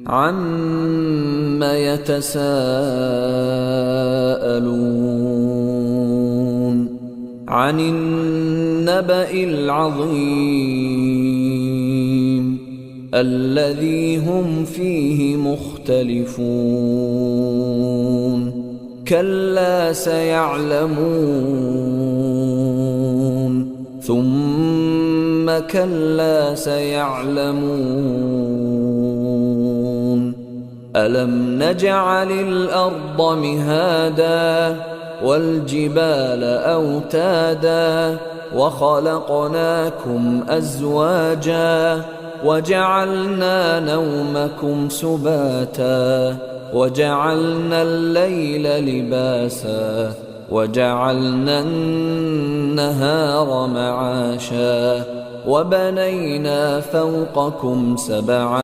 عَمَّ يَتَسَاءَلُونَ عَنِ النَّبَإِ الْعَظِيمِ الَّذِي هُمْ فِيهِ مُخْتَلِفُونَ كَلَّا سَيَعْلَمُونَ ثُمَّ كَلَّا سَيَعْلَمُونَ أَلَمْ نَجْعَلِ الْأَرْضَ مِهَادًا وَالْجِبَالَ أَوْتَادًا وَخَلَقْنَاكُمْ أَزْوَاجًا وَجَعَلْنَا نَوْمَكُمْ سُبَاتًا وَجَعَلْنَا اللَّيْلَ لِبَاسًا وَجَعَلْنَا النَّهَارَ مَعَاشًا وَبَنَيْنَا فَوْقَكُمْ سَبْعًا